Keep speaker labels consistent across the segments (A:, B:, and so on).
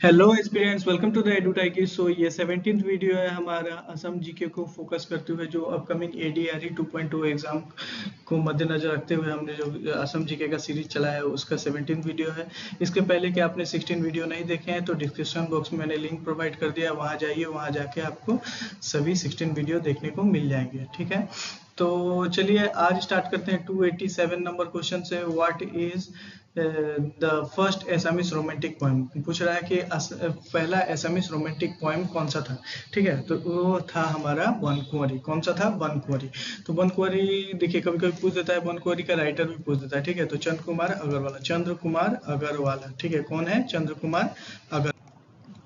A: Hello experience welcome to the एडुटाइकी। So ये 17th video है हमारा असम जीके को फोकस करते हुए, जो अपकमिंग एडीआरई 2.2 एग्जाम को मद्देनजर रखते हुए हमने जो असम जीके का सीरीज चला है उसका 17th वीडियो है। इसके पहले कि आपने 16 वीडियो नहीं देखे हैं तो डिस्क्रिप्शन बॉक्स में मैंने लिंक प्रोवाइड कर दिया, वहाँ जाइए, वहाँ जाके आपको सभी 16 वीडियो देखने को मिल जाएंगे। ठीक है, तो चलिए आज स्टार्ट करते हैं। 287 नंबर क्वेश्चन से what is the first Assamese romantic poem पूछ रहा है कि पहला एसामिस रोमांटिक पोएम कौन सा था। ठीक है, तो वो था हमारा बनकुंवरी। कौन सा था? बनकुंवरी। तो बनकुंवरी देखिए कभी कभी पूछ देता है, बनकुंवरी का राइटर भी पूछ देता है। ठीक है, तो चंद्र कुमार अग्रवाला, चंद्र कुमार अग्रवाला। ठीक है, कौन है? चंद्र कुमार अग्रवाला।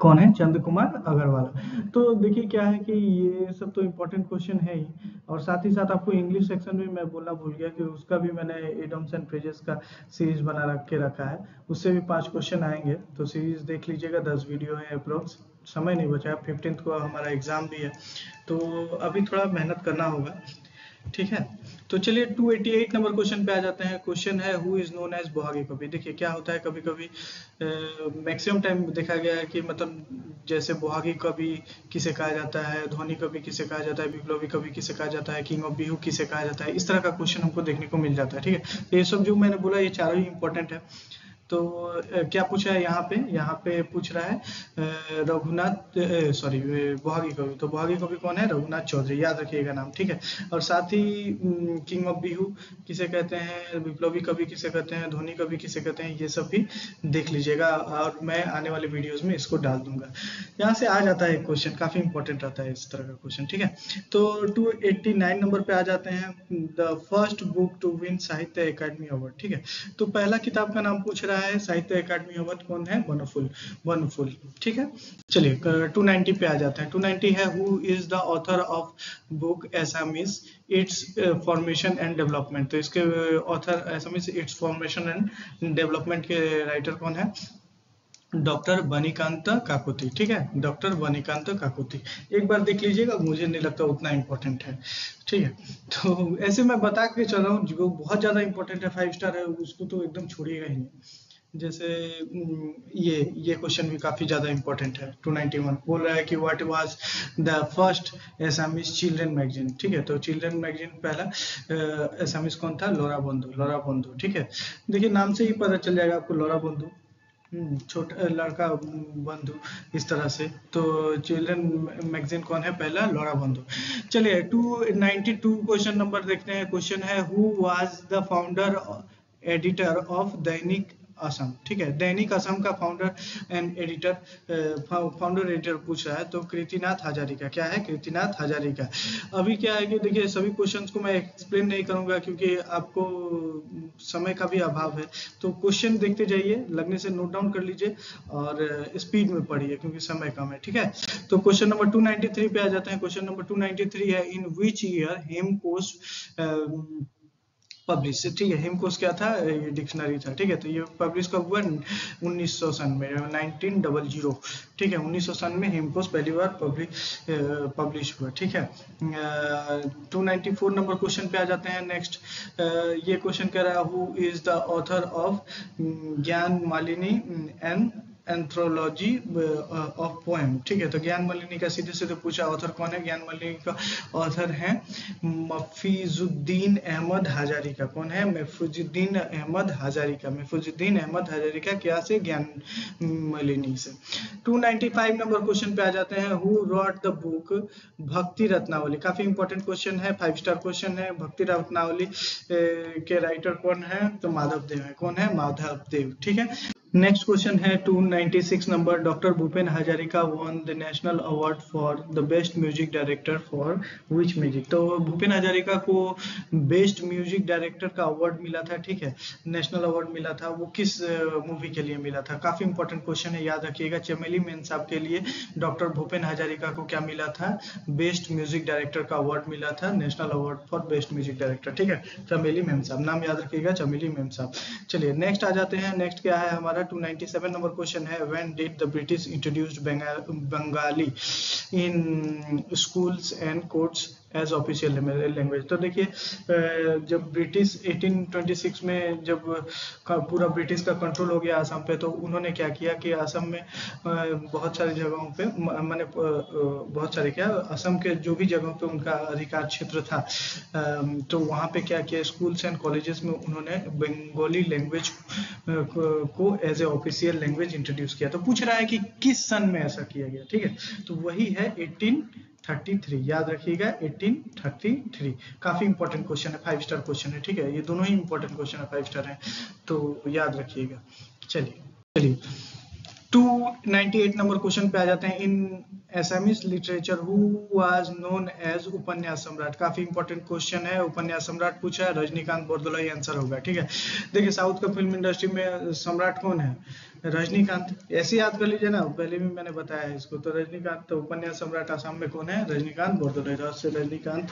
A: कौन है? चंद्र कुमार अग्रवाल। तो देखिए क्या है कि ये सब तो इम्पोर्टेंट क्वेश्चन है ही, और साथ ही साथ आपको इंग्लिश सेक्शन में मैं बोलना भूल गया कि उसका भी मैंने इडियम्स एंड फ्रेजेस का सीरीज बना रखा है। उससे भी 5 क्वेश्चन आएंगे, तो सीरीज देख लीजिएगा। 10 वीडियो है अप्रोक्स। समय नहीं बचा, 15th को हमारा एग्जाम भी है, तो अभी थोड़ा मेहनत करना होगा। ठीक है, तो चलिए 288 नंबर क्वेश्चन पे आ जाते हैं। क्वेश्चन है हु इज नोन एज बोहागी कवि। देखिए क्या होता है, कभी कभी मैक्सिमम टाइम देखा गया है कि मतलब जैसे बोहागी कवि किसे कहा जाता है, ध्वनि कवि किसे कहा जाता है, विप्लवी कवि किसे कहा जाता है, किंग ऑफ बिहू किसे कहा जाता है, इस तरह का क्वेश्चन हमको देखने को मिल जाता है। ठीक है, तो ये सब जो मैंने बोला ये चारों ही इंपॉर्टेंट है। तो क्या पूछा है यहाँ पे पूछ रहा है रघुनाथ, सॉरी, बोहागी कवि। तो बोहागी कवि कौन है? रघुनाथ चौधरी, याद रखिएगा नाम। ठीक है, और साथ ही किंग ऑफ बिहू किसे कहते हैं, विप्लवी कवि किसे कहते हैं, ध्वनि कवि किसे कहते हैं, ये सब भी देख लीजिएगा, और मैं आने वाले वीडियोस में इसको डाल दूंगा। यहाँ से आ जाता है एक क्वेश्चन, काफी इंपॉर्टेंट रहता है इस तरह का क्वेश्चन। ठीक है, तो 289 नंबर पे आ जाते हैं। The first book to win Sahitya Akademi award. ठीक है, तो पहला किताब का नाम पूछ रहा है साहित्य अकादमी अवार्ड कौन है? वनफुल। वनफुल। ठीक है, चलिए 290 पे आ जाते हैं। 290 है who is the author of book Assamese it's formation and development. तो इसके author Assamese it's formation and development के राइटर कौन है? डॉक्टर बनीकांत काकोती। ठीक है, डॉक्टर बनीकांत काकोती। एक बार देख लीजिएगा, मुझे नहीं लगता उतना इम्पोर्टेंट है। ठीक है, तो ऐसे मैं बता के चल रहा हूँ, जो बहुत ज्यादा इम्पोर्टेंट है, 5 स्टार है, उसको तो एकदम छोड़िएगा ही नहीं। जैसे ये क्वेश्चन भी काफी ज्यादा इम्पोर्टेंट है। 291 बोल रहा है कि what was the first Assamese children magazine. ठीक है, तो चिल्ड्रन मैगजीन पहला एसामिस कौन था? लोरा बंधु। लोरा बंधु। ठीक है, देखिए नाम से ही पता चल जाएगा आपको, लोरा बंधु। छोटा लड़का बंधु, इस तरह से। तो चिल्ड्रन मैगजीन कौन है? पहला लोरा बंधु। चलिए 292 क्वेश्चन नंबर देखते हैं। क्वेश्चन है who was the founder editor of Dainik Asam. ठीक है, दैनिक असम का founder and editor, founder editor पूछ रहा है, तो कृतिनाथ हजारिका। क्या है? कृतिनाथ हजारिका। अभी क्या है कि देखिए सभी क्वेश्चंस को मैं एक्सप्लेन नहीं करूंगा क्योंकि आपको समय का भी अभाव है। तो क्वेश्चन देखते जाइए, लगने से नोट डाउन कर लीजिए और स्पीड में पढ़िए क्योंकि समय कम है। ठीक है, तो क्वेश्चन नंबर 293 पे आ जाते हैं। क्वेश्चन नंबर 293 है in which year Hemkosh publish. ठीक है, हेमकोश क्या था? ये डिक्शनरी था। ठीक है, तो ये पब्लिश कब हुआ? 1900 सन में, 1900। ठीक है, 1900 सन में हेमकोश पहली बार पब्लिश हुआ। ठीक है, 294 नंबर क्वेश्चन पे आ जाते हैं। नेक्स्ट ये क्वेश्चन कह रहा है who is the author of ज्ञान मालिनी एंड एंथ्रोलॉजी ऑफ पोएम। ठीक है, तो ज्ञान मालिनी का सीधे सीधे पूछा, ऑथर कौन है? ज्ञान मालिनी का ऑथर है मफीजुद्दीन अहमद हजारिका। कौन है? महफूजुद्दीन अहमद हजारिका। महफूजुद्दीन अहमद हजारिका क्या से? ज्ञान मालिनी से। 295 नंबर क्वेश्चन पे आ जाते हैं। हु रॉट द बुक भक्ति रत्नावली। काफी इंपॉर्टेंट क्वेश्चन है, 5 स्टार क्वेश्चन है। भक्ति रत्नावली के राइटर कौन है? तो माधव देव है। कौन है? माधव देव। ठीक है, नेक्स्ट क्वेश्चन है 296 number. Doctor Bhupen Hazarika won the national award for the best music director for which music. तो भूपेन हजारिका को बेस्ट म्यूजिक डायरेक्टर का अवार्ड मिला था। ठीक है, नेशनल अवार्ड मिला था, वो किस मूवी के लिए मिला था? काफी इंपॉर्टेंट क्वेश्चन है, याद रखिएगा। चमेली मेन साहब के लिए डॉक्टर भूपेन हजारिका को क्या मिला था? बेस्ट म्यूजिक डायरेक्टर का अवार्ड मिला था, national award for best music director. ठीक है, चमेली मेम साहब, नाम याद रखिएगा, चमेली मेम साहब। चलिए नेक्स्ट आ जाते हैं। नेक्स्ट क्या है हमारा? 297 नंबर क्वेश्चन है when did the British introduced Bengali in schools and courts as official language. तो देखिए जब ब्रिटिश 1826 में जब पूरा ब्रिटिश का कंट्रोल हो गया असम पे, तो उन्होंने क्या किया कि असम में बहुत सारी जगहों पे माने बहुत सारे क्या असम के जो भी जगहों पे उनका अधिकार क्षेत्र था, तो वहाँ पे क्या किया, स्कूल्स एंड कॉलेजेस में उन्होंने बंगाली लैंग्वेज को as a official language introduce किया। तो पूछ रहा है कि किस सन में ऐसा किया गया, ठीक है, तो वही है 1833, याद रखिएगा 1833। काफी इंपॉर्टेंट क्वेश्चन है, 5 स्टार क्वेश्चन है, ठीक है, ये दोनों ही इंपॉर्टेंट क्वेश्चन है, 5 स्टार है, तो याद रखिएगा। चलिए चलिए 298 नंबर क्वेश्चन पे आ जाते हैं। In Assamese literature who was known as उपन्यास सम्राट। काफी इंपॉर्टेंट क्वेश्चन है, उपन्यास सम्राट पूछा है, रजनीकांत बोरदोलाई आंसर होगा, ठीक है। देखिए साउथ का फिल्म इंडस्ट्री में सम्राट कौन है, रजनीकांत। ऐसे याद कर लीजिए ना, पहले भी मैंने बताया है इसको, तो रजनीकांत। तो उपन्यास सम्राट आसाम में कौन है, रजनीकांत बोरदोलाई, रजनीकांत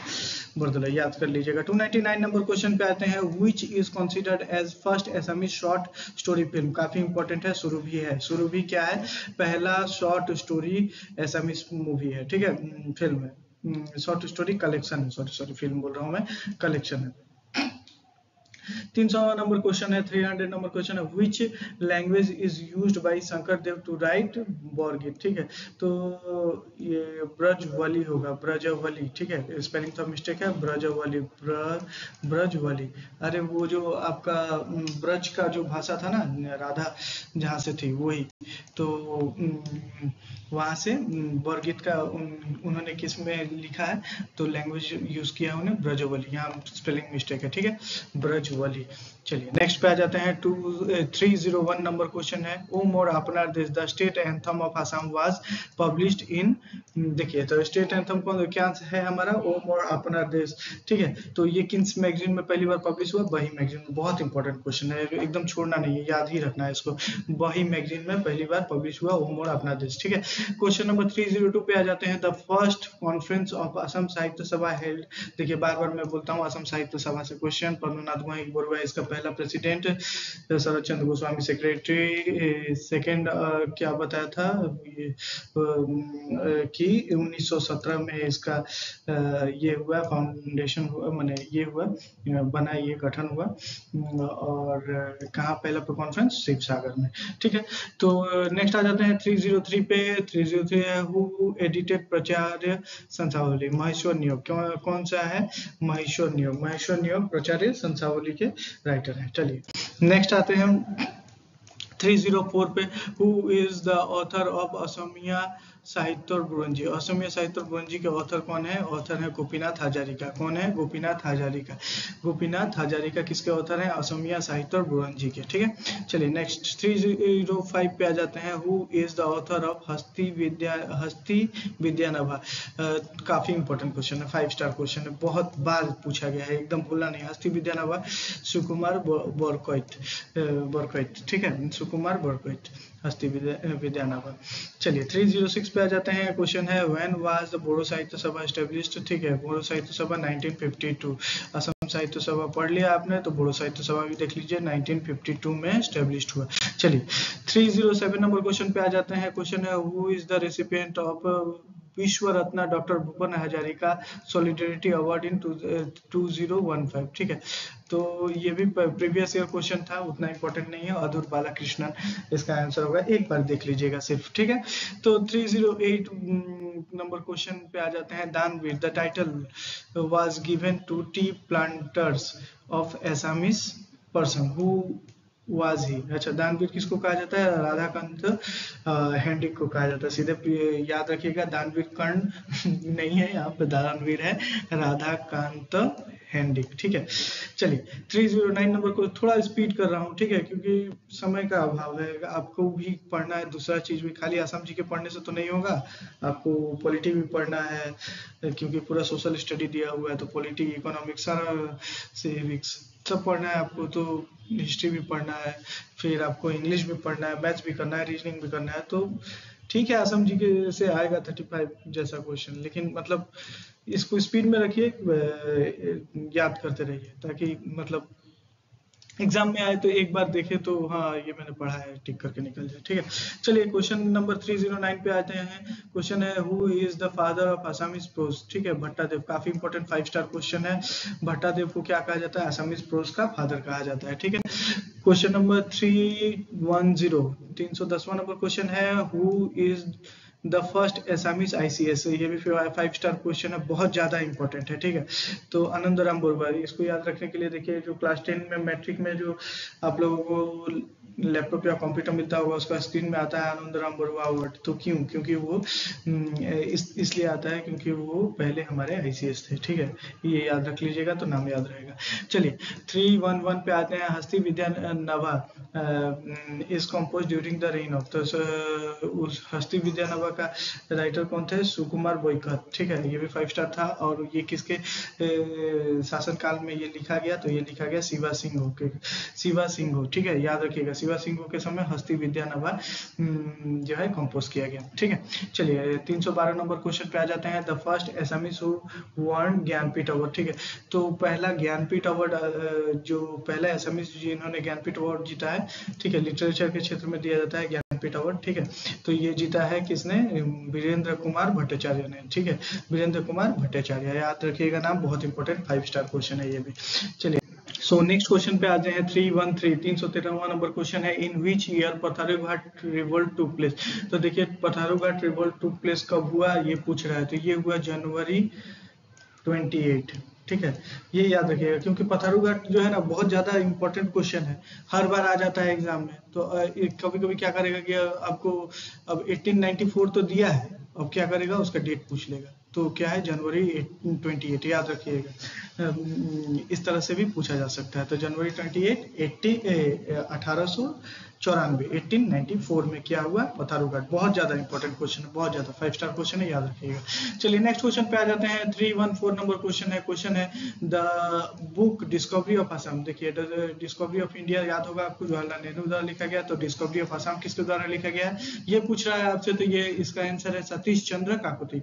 A: बोरदोलाई, याद कर लीजिएगा। 299 नंबर क्वेश्चन पे आते हैं। Which is considered as first Assamese short story film. काफी इंपॉर्टेंट है, सुरभि है। सुरभि क्या है, पहला शॉर्ट स्टोरी एसामीज मूवी है, ठीक है, फिल्म है, शॉर्ट स्टोरी कलेक्शन है, सॉरी फिल्म बोल रहा हूँ मैं, कलेक्शन है। 300 नंबर क्वेश्चन है, 300 नंबर क्वेश्चन है। Which language is used by Shankar Dev to write Borgeet, ठीक है, तो ये ब्रजवली होगा, ब्रजवली, ठीक है, स्पेलिंग तो मिस्टेक है, ब्रजवली, ब्रजवली। अरे वो जो आपका ब्रज का जो भाषा था ना, राधा जहाँ से थी वही, तो वहाँ से बॉरगीत का उन्होंने किस में लिखा है, तो लैंग्वेज यूज किया है उन्हें ब्रजवली, यहाँ स्पेलिंग मिस्टेक है, ठीक है, ब्रजवली। चलिए नेक्स्ट पे आ जाते हैं। 301 नंबर क्वेश्चन है। ओ मोर अपनार देश, the state anthem of Assam was published in, देखिए तो स्टेट एंथम कौन क्या है हमारा, ओ मोर अपनार देश, ठीक है, तो ये किस मैगजीन में पहली बार पब्लिश हुआ, वही मैगजीन में। बहुत इंपॉर्टेंट क्वेश्चन है, एकदम छोड़ना नहीं है, याद ही रखना है इसको, वही मैगजीन में पहली बार पब्लिश हुआ, ओ मोर अपना देश, ठीक है। क्वेश्चन नंबर 302 पे आ जाते हैं। The first conference of Assam साहित्य सभा हेल्ड, देखिए बार बार मैं बोलता हूँ असम साहित्य सभा से क्वेश्चन, पद्मनाथ गोहाई बरुआ इसका पहला प्रेसिडेंट, शरद चंद्र गोस्वामी सेक्रेटरी, सेकंड क्या बताया था ये, कि 1917 में इसका ये हुआ, फाउंडेशन हुआ, मैंने ये हुआ बना, ये गठन हुआ, और कहाँ पहला कॉन्फ्रेंस, शिव सागर में, ठीक है। तो नेक्स्ट आ जाते हैं 303 पे। 303 है हु एडिटेड प्राचार्य संसावली, महेश्वर नियोग, कौन सा है, महेश्वर नियोग, महेश्वर नियोग प्राचार्य संसावली के राइटर हैं। चलिए नेक्स्ट आते हैं हम 304 पे। Who is the author of Asamiya Sahitya Buranji, Asamiya Sahitya Buranji के ऑथर कौन है, ऑथर है गोपीनाथ हजारिका। कौन है, गोपीनाथ हजारिका। गोपीनाथ हजारिका किसके ऑथर हैं, असमिया साहित्य बुरंजी के, ठीक है। चलिए नेक्स्ट 305 पे आ जाते हैं। Who is the author of हस्ती विद्यानभा, काफी इंपॉर्टेंट क्वेश्चन है, 5 स्टार क्वेश्चन है, बहुत बार पूछा गया है, एकदम भूलना नहीं। हस्ती विद्यानभा सुकुमार बोरकोइट, ठीक है, सुकुमार बोरकोइट, हस्ती विद्यानभा। चलिए 306 पे आ जाते हैं। क्वेश्चन है व्हेन वाज द बोडो साहित्य सभा एस्टेब्लिश्ड, ठीक है, बोडो साहित्य सभा 1952। असम साहित्य सभा पढ़ लिया आपने, तो बोडो साहित्य सभा भी देख लीजिए, 1952 में एस्टेब्लिश्ड हुआ। चलिए 307 नंबर क्वेश्चन पे आ जाते हैं। क्वेश्चन है who is the recipient of Vishwa Ratna doctor Bhupen Hazarika solidarity award in 2015, ठीक है, तो ये भी प्रीवियस ईयर क्वेश्चन था, उतना इंपॉर्टेंट नहीं है। अदूर बालाकृष्णन इसका आंसर होगा, एक बार देख लीजिएगा सिर्फ, ठीक है। तो 308 नंबर क्वेश्चन पे आ जाते हैं। Danvir, the title was given to tea planters of Assamese person, who was he, अच्छा, दानवीर किसको कहा जाता है, राधाकांत हेंडिक को कहा जाता है। सीधे याद रखिएगा, दानवीर कर्ण नहीं है, यहाँ पे दानवीर है राधाकांत हेंडिक, ठीक है। चलिए 309 नंबर को थोड़ा स्पीड कर रहा हूँ, ठीक है, क्योंकि समय का अभाव है, आपको भी पढ़ना है, दूसरा चीज भी, खाली असम जी के पढ़ने से तो नहीं होगा, आपको पॉलिटी भी पढ़ना है, क्योंकि पूरा सोशल स्टडी दिया हुआ है, तो पॉलिटी, इकोनॉमिक्स, सारा सिविक्स सब पढ़ना है आपको, तो हिस्ट्री भी पढ़ना है, फिर आपको इंग्लिश भी पढ़ना है, मैथ्स भी करना है, रीजनिंग भी करना है, तो ठीक है, असम जी के से आएगा 35 जैसा क्वेश्चन, लेकिन मतलब इसको स्पीड में रखिए, याद करते रहिए, ताकि मतलब एग्जाम में आए तो एक बार देखे तो हाँ ये मैंने पढ़ा है, टिक करके निकल जाए। ठीक है, चलिए क्वेश्चन नंबर 309 पे आते हैं। क्वेश्चन है who is the father of Assamese prose. ठीक है, भट्टादेव, काफी इंपॉर्टेंट 5 स्टार क्वेश्चन है। भट्टादेव को क्या कहा जाता है? असमीज प्रोज का फादर कहा जाता है। ठीक है, क्वेश्चन नंबर 310, 310वां नंबर क्वेश्चन है who is the first Assamese ICS. ये भी 5 स्टार क्वेश्चन है, बहुत ज्यादा इंपॉर्टेंट है। ठीक है, तो आनंदराम बोरवार, इसको याद रखने के लिए देखिए जो क्लास 10 में मैट्रिक में जो आप लोगों को लैपटॉप या कंप्यूटर मिलता होगा उसका स्क्रीन में आता है आनंदराम बोरवा अवार्ड। तो क्यों? क्योंकि वो इसलिए आता है क्योंकि वो पहले हमारे आईसीएस थे। ठीक है, ये याद रख लीजिएगा तो नाम याद रहेगा। चलिए 311 पे आते हैं। Hasti Vidya Nabha is compose during the reign of, तो उस हस्ती विद्या नभा का राइटर कौन थे? सुकुमार बोईकत। ठीक है, ये भी 5 स्टार था। और ये किसके शासन काल में ये लिखा गया? तो ये लिखा गया शिवा सिंह के, शिवा सिंह। ठीक है, याद रखिएगा शिवा सिंह के समय हस्ती विद्या नभा जो है कंपोज किया गया। ठीक है, चलिए 312 नंबर क्वेश्चन पे आ जाते हैं। The first Assamese who won Jnanpith award. ठीक है, तो पहला ज्ञानपीठ अवार्ड जो पहला एसामीज जिन्होंने ज्ञानपीठ अवार्ड जीता है, ठीक है, लिटरेचर के क्षेत्र में दिया जाता है ज्ञानपीठ अवार्ड। ठीक है, तो ये जीता है किसने? वीरेंद्र कुमार भट्टाचार्य ने। ठीक है, वीरेंद्र कुमार भट्टाचार्य, याद रखिएगा नाम, बहुत इंपॉर्टेंट 5 स्टार क्वेश्चन है ये भी। चलिए सो नेक्स्ट क्वेश्चन पे आते हैं। 313वां नंबर क्वेश्चन है in which year Patharughat revolt took place. तो देखिए पथारूघाट रिवोल्ट टू प्लेस कब हुआ ये पूछ रहा है, तो ये हुआ जनवरी 28। ठीक है, ये याद रखिएगा क्योंकि पथारूघाट जो है ना बहुत ज्यादा इंपॉर्टेंट क्वेश्चन है, हर बार आ जाता है एग्जाम में। तो कभी कभी क्या करेगा कि आपको अब 1894 तो दिया है, अब क्या करेगा उसका डेट पूछ लेगा। तो क्या है? जनवरी 28, याद रखिएगा। इस तरह से भी पूछा जा सकता है। तो जनवरी 28 1894 में क्या हुआ? पथारूघाट। बहुत ज्यादा इंपॉर्टेंट क्वेश्चन है, बहुत ज्यादा 5 स्टार क्वेश्चन है, याद रखिएगा। चलिए नेक्स्ट क्वेश्चन पे आ जाते हैं। 314 नंबर क्वेश्चन है the book discovery of Assam. देखिए डिस्कवरी ऑफ इंडिया याद होगा आपको, जवाहरलाल नेहरू द्वारा लिखा गया। तो डिस्कवरी ऑफ असम किसके द्वारा लिखा गया है ये पूछ रहा है आपसे। तो ये इसका आंसर है सतीश चंद्र काकोती।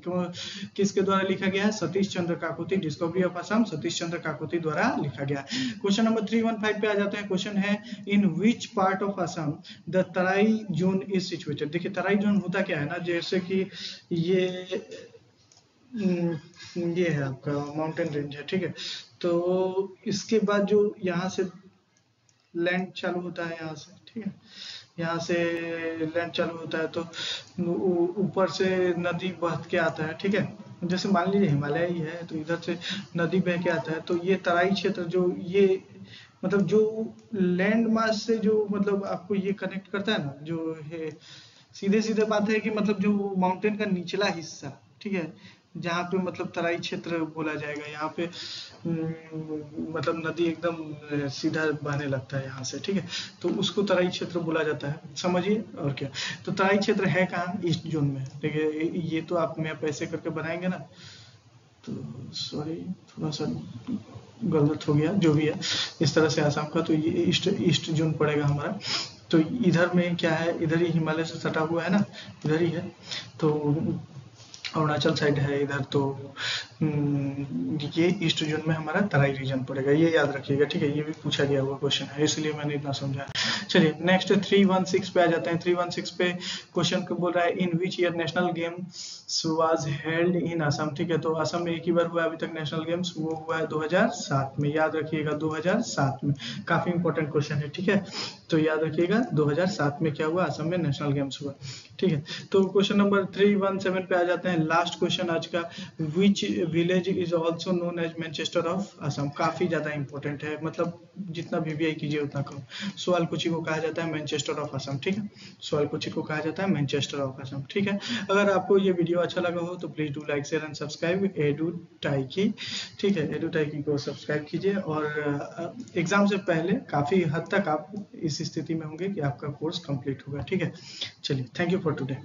A: किसके द्वारा लिखा गया है? सतीश चंद्र काकोती। डिस्कवरी ऑफ असम सतीश चंद्र काकोती द्वारा लिखा गया। क्वेश्चन नंबर 315 पे आ जाते हैं। क्वेश्चन है in which part of Assam the Terai zone is situated. देखिए तराई जोन होता क्या है ना, जैसे कि ये है आपका माउंटेन रेंज है। ठीक है, तो इसके बाद जो यहाँ से लैंड चालू होता है, यहाँ से, ठीक है, यहाँ से लैंड चालू होता है तो ऊपर से नदी बह के आता है। ठीक है, जैसे मान लीजिए हिमालय ही है तो इधर से नदी बह के आता है। तो ये तराई क्षेत्र जो ये मतलब जो लैंड मास से जो मतलब आपको ये कनेक्ट करता है ना, जो है सीधे सीधे बात है कि मतलब जो माउंटेन का निचला हिस्सा, ठीक है, जहाँ पे मतलब तराई क्षेत्र बोला जाएगा, यहाँ पे मतलब नदी एकदम सीधा बहने लगता है यहाँ से। ठीक है, तो उसको तराई क्षेत्र बोला जाता है, समझिए। और क्या, तो तराई क्षेत्र है कहाँ? ईस्ट जोन में। देखिए ये तो आप मैप ऐसे करके बनाएंगे ना, तो सॉरी थोड़ा सा गलत हो गया, जो भी है इस तरह से आसाम का। तो ये ईस्ट जोन पड़ेगा हमारा। तो इधर में क्या है, इधर ही हिमालय से सटा हुआ है ना, इधर ही है। तो अरुणाचल साइड है इधर। तो ये ईस्ट जोन में हमारा तराई रीजन पड़ेगा, ये याद रखिएगा। ठीक है, ये भी पूछा गया हुआ क्वेश्चन है, इसलिए मैंने इतना समझा। चलिए नेक्स्ट 316 पे आ जाते हैं। 316 पे क्वेश्चन को बोल रहा है in which year national games was held in Assam. ठीक है, तो असम में एक ही बार हुआ अभी तक नेशनल गेम्स, वो हुआ है 2007 में, याद रखिएगा 2007 में। काफी इंपॉर्टेंट क्वेश्चन है। ठीक है, तो याद रखिएगा 2007 में क्या हुआ? असम में नेशनल गेम्स हुआ। ठीक है, तो क्वेश्चन नंबर 317 पे आ जाते हैं। लास्ट क्वेश्चन आज का, which village is also known as Manchester of Assam. काफी ज्यादा इंपॉर्टेंट है, मतलब जितना वीवीआई कीजिए उतना कम। सोआलकुची को कहा जाता है मैनचेस्टर ऑफ असम। ठीक है, सोआलकुची को कहा जाता है मैनचेस्टर ऑफ असम। ठीक है, अगर आपको ये वीडियो अच्छा लगा हो तो please do like share and subscribe एडू टाइकी। ठीक है, एडू टाइकी को सब्सक्राइब कीजिए। और एग्जाम से पहले काफी हद तक आप इस स्थिति में होंगे कि आपका कोर्स कंप्लीट होगा। ठीक है, चलिए थैंक यू फॉर टुडे।